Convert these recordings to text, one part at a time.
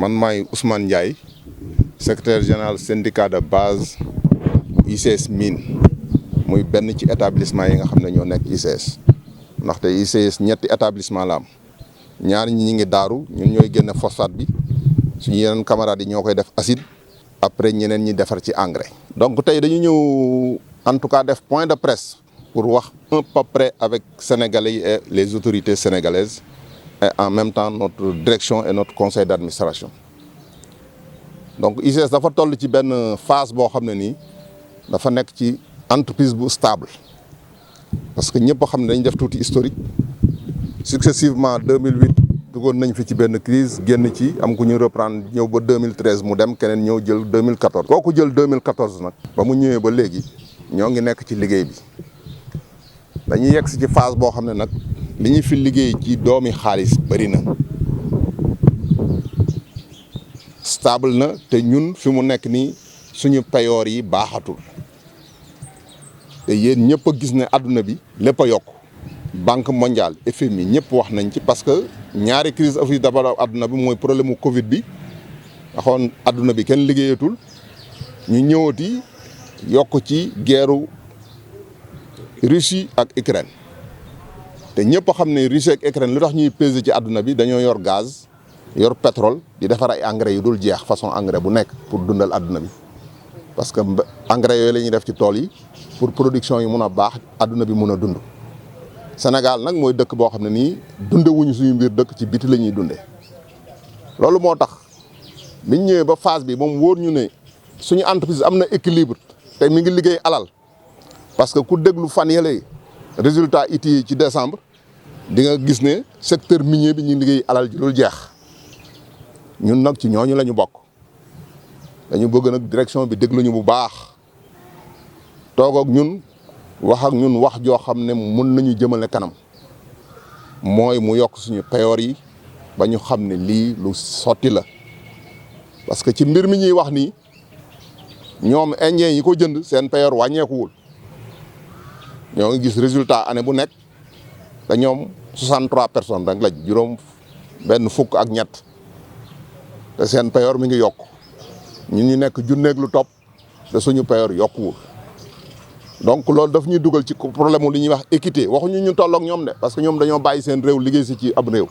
man maay Ousmane Ndiaye secrétaire général syndicat de base ICS mine muy benn ci établissement yi nga xam ne ñoo nekk ICS ndaxte ICS ñetti établissement la am ñaar ñi ngi daaru ñun ñooy génne phosphate bi suñu yeneen camarades yi ñoo koy def acide après ñeneen ñi defar ci engrais. donc tey dañu ñëw en tout cas def point de presse pour wax un peu près avec sénégalais et les autorités sénégalaises et en même temps notre direction et notre conseil d'administration. donc ICS dafa toll ci benn phase boo xam ne nii dafa nekk ci entreprise bu stable parce que ñëpp xam ne dañ def tuuti historique successivement 2008 duggoon nañ fi ci benn crise génn ci am ku ñu reprendre ñëw ba 2013 mu dem keneen ñëw jël 2014 kooku jël 2014 nag ba mu ñëwee ba léegi ñoo ngi nekk ci liggéey bi dañuy yegg si ci phase boo xam ne nag li ñu fi liggéey ci doomi xaalis bëri na stable na te ñun fi mu nekk nii suñu payoor yi baaxatul te yéen ñëpp a gis ne àdduna bi lépp a yokk banque mondiale FMI ñëpp wax nañ ci parce que ñaari crise afi d'abord àdduna bi mooy problème mu Covid bi waxoon àdduna bi kenn liggéeyatul ñu ñëwati yokk ci guerru Russie ak Ukraine te ñëpp xam ne Russie ak Ukraine lu tax ñuy peser ci àdduna bi dañoo yor gaz yor pétrole di defar ay engrais yu dul jeex façon engrais bu nekk pour dundal àdduna bi parce que engrais yooyu la ñuy def ci tool yi pour production yi mun a baax àdduna bi mun a dund. Sénégal nag mooy dëkk boo xam ne nii dunde wuñu suñu mbir dëkk ci biti la ñuy dundee loolu moo tax biñ ñëwee ba phase bi moom wóor ñu ne suñu entreprise am na équilibre te mi ngi liggéey alal parce que ku déglu fan yële résultat IT yi ci décembre di nga gis ne secteur minier bi ñu liggéey alal ji dul jeex ñun nag ci ñooñu la ñu bokk dañu bëgg nag direction bi déglu ñu bu baax toog ak ñun. wax ak ñun wax joo xam ne mun nañu jëmale kanam mooy mu yokk suñu payoor yi ba ñu xam ne lii lu sotti la parce que ci mbir mi ñuy wax nii ñoom indien yi ko jënd seen payoor wàññeekuwul ñoo ngi gis résultat année bu nekk te ñoom 63 personnes rek lañ juróom benn fukk ak ñett te seen payoor mi ngi yokk ñun ñu nekk junneeg lu topp te suñu payoor yokkuwul. donc loolu daf ñuy dugal ci problème li ñuy wax équité waxuñu ñu tolloog ñoom de parce que ñoom dañoo bàyyi seen réew liggéey si ci ab réew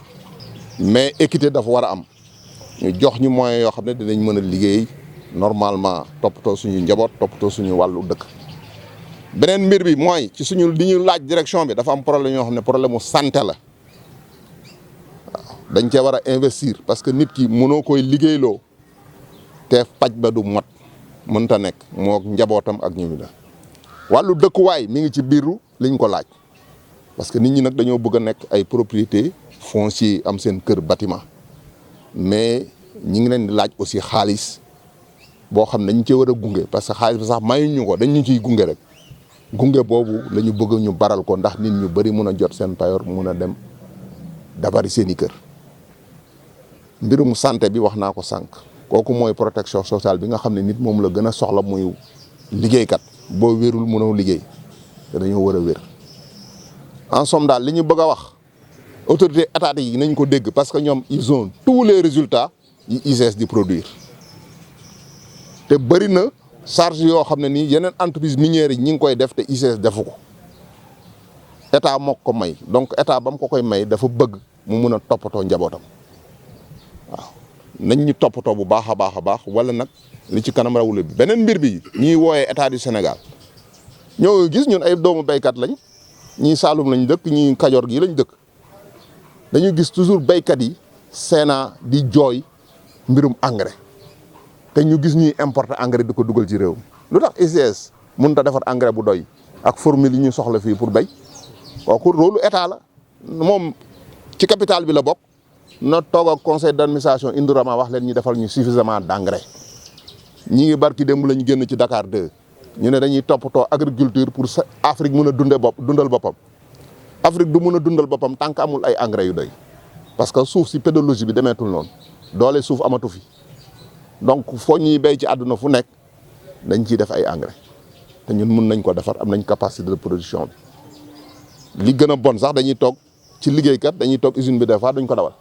mais équité dafa war a am ñu jox ñu moyens yoo xam ne dinañ mën a liggéey normalement toppatoo suñu njaboot toppatoo suñu wàllu dëkk. beneen mbir bi mooy ci suñu li ñu laaj direction bi dafa am problème yoo xam ne problème mu santé la waaw dañ cee war a investir parce que nit ki mënoo koy liggéeyloo te paj ba du mot mënta nekk moo njabootam ak ñu la. wàllu dëkkuwaay mi ngi ci biiru liñ ko laaj parce que nit ñi nag dañoo bëgg a nekk ay propriété foncier am seen kër bâtiment mais ñi ngi leen di laaj aussi xaalis boo xam ne dañ cee war a gunge parce que xaalis bi sax mayuñu ko dañ ñu ciy gunge rek gunge boobu la ñu bëgg ñu baral ko ndax nit ñu bëri mun a jot seen payoor mun a dem dabari seen i kër. mbirum santé bi wax naa ko sànq kooku mooy protection sociale bi nga xam ne nit moom la gën a soxla muy liggéeykat. boo wérul mënoo liggéey te dañoo war a wér en somme daal li ñu bëgg a wax autorité étatique yi nañ ko dégg parce que ñoom ils ont tous les résultats yi ICS di produire te bëri na charge yoo xam ne nii yeneen entreprise minière yi ñi ngi koy def te ICS defu ko état moo ko may donc état ba mu ko koy may dafa bëgg mu mun a toppatoo njabootam waaw nañ ñu toppatoo bu baax a baax wala nag li ci kanam rawul bi beneen mbir bi ñuy wooyee état du Sénégal ñoo gis ñun ay doomu béykat lañ ñii Saalum lañ dëkk ñii Kajoor gii lañ dëkk dañu gis toujours béykat yi Sénat di jooy mbirum engrais te ñu gis ñuy importer engrais di ko dugal ci réew mi lu tax ICS mënut a defar engrais bu doy ak formule yi ñu soxla fii pour béy kooku rôle état la moom ci capital bi la bokk na toog ak conseil d'administration Indorama wax leen ñu defal ñu suffisamment d'engrais. ñi ngi barki démb lañu génn ci Dakar 2 ñu ne dañuy toppatoo agriculture pour Afrique mën a dundal boppam Afrique du mën a dundal boppam tant que amul ay engrais yu doy parce que suuf si pédologie bi demeetul noonu doole suuf amatu fi donc foo ñuy béy ci àdduna fu nekk dañ ciy def ay engrais te ñun mun nañ ko defar am nañ capacité de production bi li gën a bon sax dañuy toog ci liggéeykat dañuy toog usine bi des fois duñ ko dawal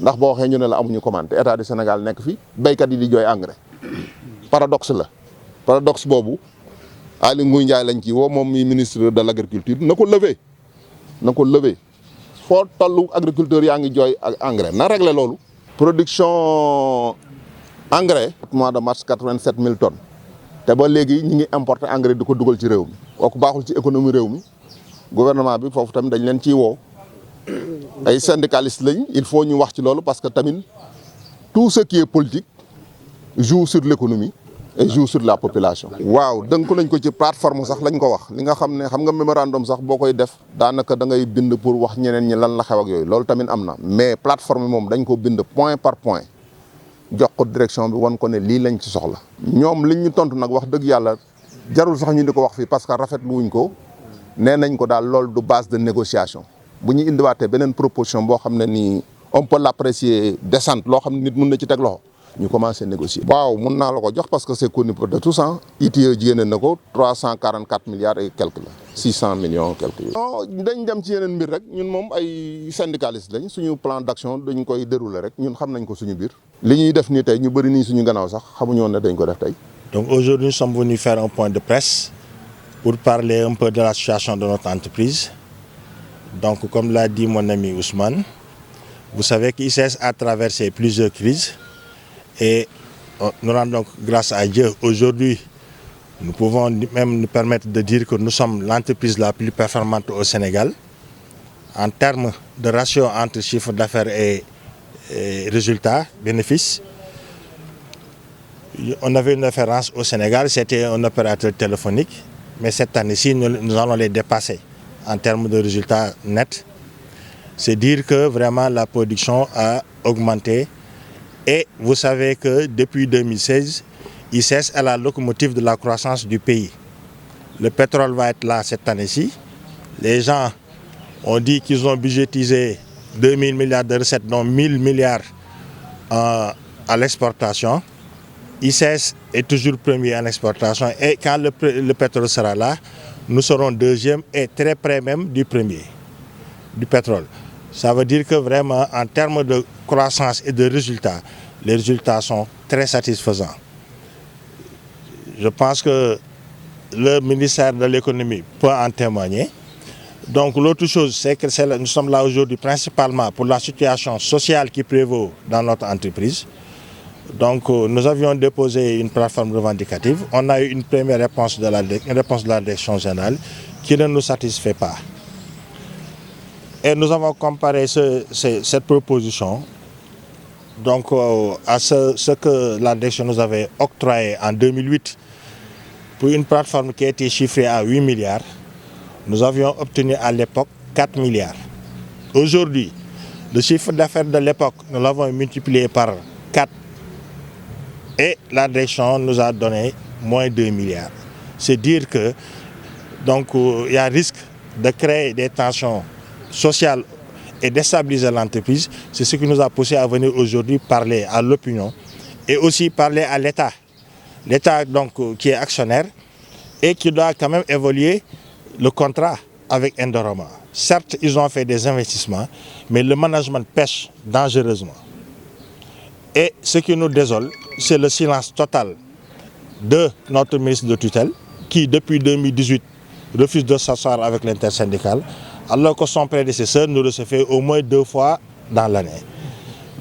ndax boo waxee ñu ne la amuñu commande te état du Sénégal nekk fi béykat yi di jooy engrais paradoxe la paradoxe boobu Aly Ngouille Ndiaye lañ ci woo moom mi ministre de l' agriculture na ko lever foo tollu agriculteurs yaa ngi jooy ak engrais na régler loolu. production engrais mois de mars 87 000 tonnes te ba léegi ñi ngi importer engrais di ko dugal ci réew mi kooku baaxul ci économie réew mi gouvernement bi foofu tamit dañ leen ciy woo ay syndicalistes lañ il faut ñu wax ci loolu parce que tamit tout ce qui est politique joue sur l'économie et joue sur la population. waaw dënk nañ ko ci plateforme sax lañ ko wax li nga xam ne xam nga mémorandum sax boo koy def daanaka da ngay bind pour wax ñeneen ñi lan la xew ak yooyu loolu tamit am na mais plateforme moom dañ ko bind point par point jox ko direction bi wan ko ne lii lañ ci soxla. ñoom liñ ñu tontu nag wax dëgg yàlla jarul sax ñu di ko wax fii parce que rafetlu wuñ ko nee nañ ko daal loolu du base de négociation bu ñu indiwaatee beneen proposition boo xam ne nii on peut l'apprécier décente loo xam ne nit mun na ci teg loxo. ñu commencé négocier. waaw mun naa la ko jox parce que c'est connu de tous ans. ITIE génne na ko 344 milliards et quelques la 600 millions quelques. non dañ dem ci yeneen mbir rek ñun moom ay syndicalistes lañ suñu plan d'action dañ koy dérouler rek ñun xam nañ ko suñu biir. li ñuy def nii tey ñu bëri nii suñu gannaaw sax xamuñu woon ne dañ ko def tey. Donc aujourd'hui nous sommes venus faire un point de presse pour parler un peu de la situation de notre entreprise. Donc comme l'a dit mon ami Ousmane, vous savez qu'ICS a traversé plusieurs crises. Et nous rendons donc grâce à Dieu. Aujourd'hui, nous pouvons même nous permettre de dire que nous sommes l'entreprise la plus performante au Sénégal. En termes de ratio entre chiffre d'affaires et résultats, bénéfices, on avait une référence au Sénégal, c'était un opérateur téléphonique. Mais cette année-ci, nous allons les dépasser en termes de résultats nets. C'est dire que vraiment la production a augmenté. Et vous savez que depuis 2016, ICS est la locomotive de la croissance du pays. Le pétrole va être là cette année-ci. Les gens ont dit qu'ils ont budgétisé 2000 milliards de recettes, dont 1000 milliards à l'exportation. ICS est toujours premier en exportation et quand le pétrole sera là, nous serons deuxième et très près même du premier, du pétrole. Ça veut dire que vraiment, en termes de croissance et de résultats, les résultats sont très satisfaisants. Je pense que le ministère de l'économie peut en témoigner. Donc l'autre chose, c'est que nous sommes là aujourd'hui principalement pour la situation sociale qui prévaut dans notre entreprise. Donc nous avions déposé une plateforme revendicative. On a eu une première réponse de la direction générale qui ne nous satisfait pas. Et nous avons comparé cette proposition donc, à ce que la direction nous avait octroyé en 2008 pour une plateforme qui a été chiffrée à 8 milliards. Nous avions obtenu à l'époque 4 milliards. Aujourd'hui, le chiffre d'affaires de l'époque, nous l'avons multiplié par 4 et la direction nous a donné moins 2 milliards. C'est dire que donc, il y a risque de créer des tensions sociales et déstabiliser l'entreprise. C'est ce qui nous a poussé à venir aujourd'hui parler à l'opinion et aussi parler à l'État. L'État donc qui est actionnaire et qui doit quand même évoluer le contrat avec Indorama. Certes, ils ont fait des investissements, mais le management pêche dangereusement. Et ce qui nous désole, c'est le silence total de notre ministre de tutelle qui, depuis 2018, refuse de s'asseoir avec l'intersyndicale, alors que son prédécesseur nous recevait au moins 2 fois dans l'année.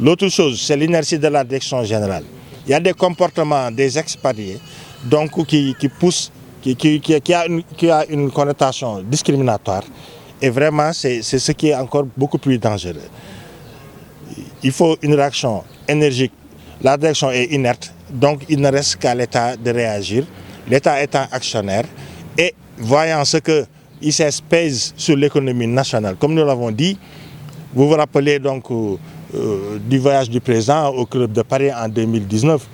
L'autre chose, c'est l'inertie de la direction générale. Il y a des comportements des expatriés donc, qui poussent, qui a une connotation discriminatoire. Et vraiment, c'est ce qui est encore beaucoup plus dangereux. Il faut une réaction énergique. La direction est inerte, donc il ne reste qu'à l'État de réagir. L'État étant actionnaire et voyant ce que ICS pèse sur l'économie nationale. Comme nous l'avons dit, vous vous rappelez donc du voyage du président au Club de Paris en 2019.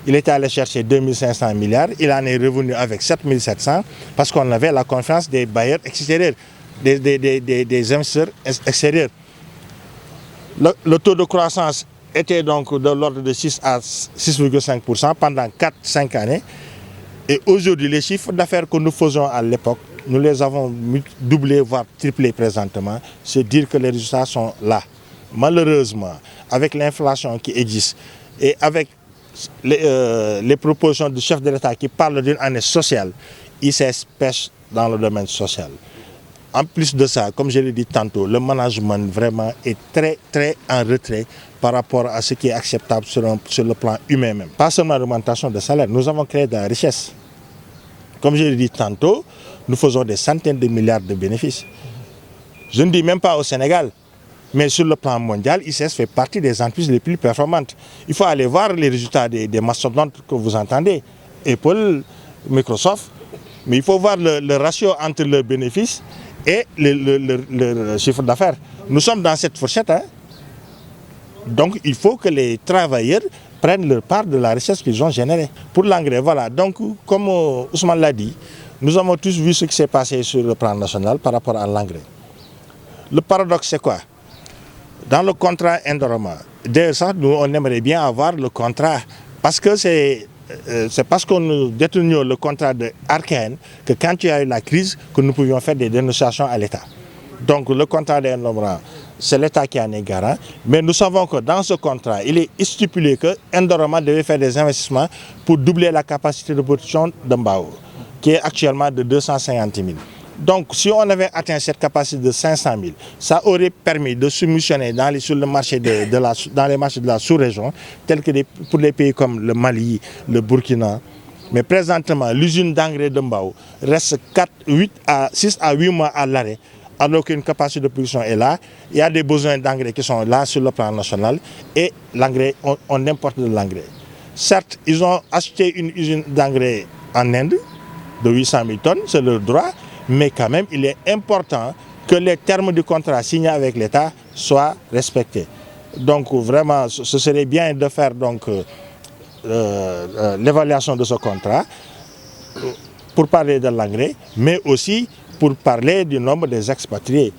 Il était allé chercher 2500 milliards, il en est revenu avec 7700 parce qu'on avait la confiance des bailleurs extérieurs, des investisseurs extérieurs. Le taux de croissance était donc de l'ordre de 6 à 6,5% pendant 4-5 années. Et aujourd'hui, les chiffres d'affaires que nous faisions à l'époque, nous les avons doublés, voire triplés présentement. C'est dire que les résultats sont là. malheureusement, avec l'inflation qui existe et avec les propositions du chef de l'État qui parlent d'une année sociale, ICS pêche dans le domaine social. En plus de ça, comme je l'ai dit tantôt, le management vraiment est très en retrait par rapport à ce qui est acceptable sur le plan humain même. Pas seulement l'augmentation de salaire, nous avons créé de la richesse. Comme je l'ai dit tantôt, nous faisons des centaines de milliards de bénéfices. Je ne dis même pas au Sénégal, mais sur le plan mondial, ICS fait partie des entreprises les plus performantes. Il faut aller voir les résultats des mastodontes que vous entendez, Apple, Microsoft, mais il faut voir le ratio entre leurs bénéfices et le chiffre d'affaires. Nous sommes dans cette fourchette, hein? Donc il faut que les travailleurs prennent leur part de la richesse qu'ils ont générée. Pour l'engrais, voilà. Donc comme Ousmane l'a dit, nous avons tous vu ce qui s'est passé sur le plan national par rapport à l'engrais. Le paradoxe, c'est quoi? Dans le contrat Indorama, d'ailleurs ça, nous on aimerait bien avoir le contrat, parce que c'est parce que nous détenions le contrat de Arkéen que quand il y a eu la crise, que nous pouvions faire des dénonciations à l'État. Donc le contrat d'Indorama, c'est l'État qui en est garant, mais nous savons que dans ce contrat, il est stipulé que Indorama devait faire des investissements pour doubler la capacité de production de Mbao, qui est actuellement de 250 000. Donc si on avait atteint cette capacité de 500 000, ça aurait permis de soumissionner sur le marché dans les marchés de la sous-région, tels que pour les pays comme le Mali, le Burkina. Mais présentement, l'usine d'engrais de Mbao reste 6 à 8 mois à l'arrêt, alors qu'une capacité de production est là. Il y a des besoins d'engrais qui sont là sur le plan national et l'engrais, on importe de l'engrais. Certes, ils ont acheté une usine d'engrais en Inde de 800 000 tonnes, c'est leur droit. Mais quand même, il est important que les termes du contrat signé avec l'État soient respectés. Donc vraiment, ce serait bien de faire l'évaluation de ce contrat pour parler de l'engrais, mais aussi pour parler du nombre des expatriés.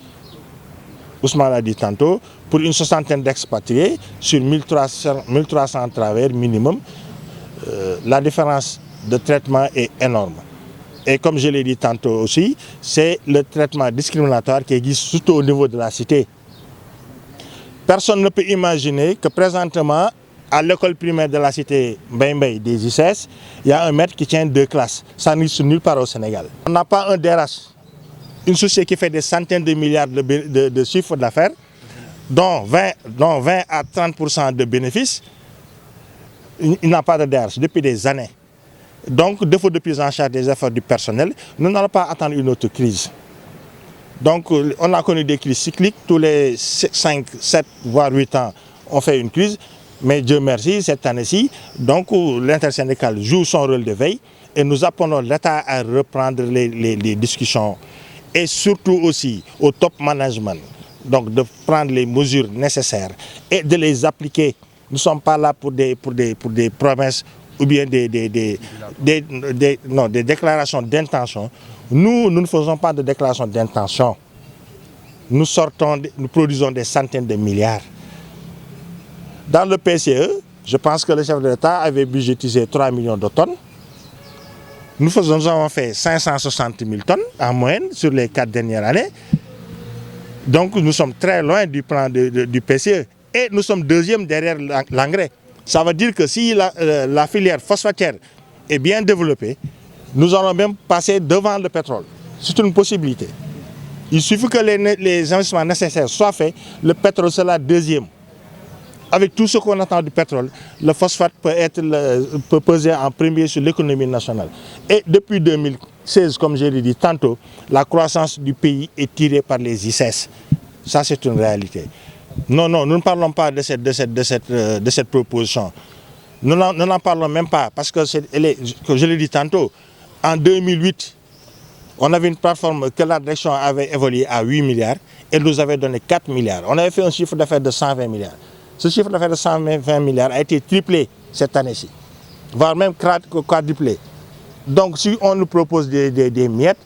Ousmane l'a dit tantôt, pour une soixantaine d'expatriés sur 1300 travailleurs minimum, la différence de traitement est énorme. Et comme je l'ai dit tantôt aussi, c'est le traitement discriminatoire qui existe surtout au niveau de la cité. Personne ne peut imaginer que présentement, à l'école primaire de la cité Mbembe des ICS, il y a un maître qui tient 2 classes. Ça n'existe nulle part au Sénégal. On n'a pas un DRH, une société qui fait des centaines de milliards de chiffres d'affaires, dont 20 à 30% de bénéfices. Il n'a pas de DRH depuis des années. Donc, défaut de prise en charge des efforts du personnel, nous n'allons pas attendre une autre crise. Donc, on a connu des crises cycliques, tous les 5, 7, voire 8 ans, on fait une crise. Mais Dieu merci, cette année-ci, donc l'intersyndical joue son rôle de veille et nous appelons l'État à reprendre les discussions et surtout aussi au top management, donc de prendre les mesures nécessaires et de les appliquer. Nous ne sommes pas là pour des promesses ou bien des déclarations d'intention. Nous ne faisons pas de déclaration d'intention. Nous produisons des centaines de milliards. Dans le PCE, je pense que le chef de l'État avait budgétisé 3 millions de tonnes. Nous avons fait 560 000 tonnes en moyenne sur les 4 dernières années. Donc nous sommes très loin du plan du PCE. Et nous sommes deuxième derrière l'engrais. Ça veut dire que si la filière phosphatière est bien développée, nous allons même passer devant le pétrole. C'est une possibilité. Il suffit que les investissements nécessaires soient faits, le pétrole sera deuxième. Avec tout ce qu'on attend du pétrole, le phosphate peut peser en premier sur l'économie nationale. Et depuis 2016, comme je l'ai dit tantôt, la croissance du pays est tirée par les ICS. Ça, c'est une réalité. Non, nous ne parlons pas de cette proposition. Nous n'en parlons même pas parce que, comme je l'ai dit tantôt, en 2008, on avait une plateforme que la direction avait évolué à 8 milliards et nous avait donné 4 milliards. On avait fait un chiffre d'affaires de 120 milliards. Ce chiffre d'affaires de 120 milliards a été triplé cette année-ci, voire même quadruplé. Donc si on nous propose des miettes,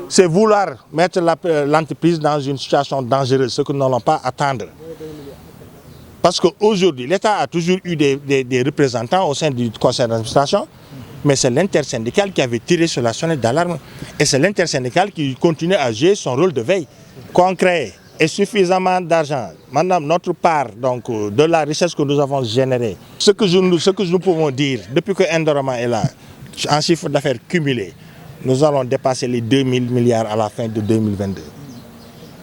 c'est vouloir mettre l'entreprise dans une situation dangereuse, ce que nous n'allons pas attendre. Parce qu'aujourd'hui, l'État a toujours eu des représentants au sein du conseil d'administration, mais c'est l'intersyndical qui avait tiré sur la sonnette d'alarme. Et c'est l'intersyndical qui continue à jouer son rôle de veille. Concret, et suffisamment d'argent, madame, notre part donc, de la richesse que nous avons générée, ce que nous pouvons dire, depuis que Indorama est là, en chiffre d'affaires cumulé, nous allons dépasser les 2000 milliards à la fin de 2022.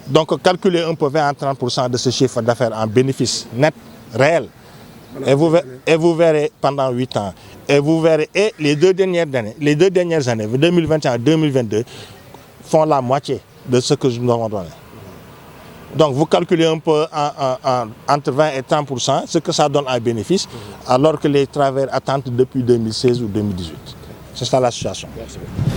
Donc calculez un peu 20 à 30% de ce chiffre d'affaires en bénéfice net, réel. Et vous verrez pendant 8 ans. Et vous verrez, et les deux dernières années, 2021 et 2022, font la moitié de ce que nous avons donné. Donc vous calculez un peu entre 20 et 30% ce que ça donne en bénéfice, alors que les travailleurs attendent depuis 2016 ou 2018. C'est ça la situation. Merci beaucoup.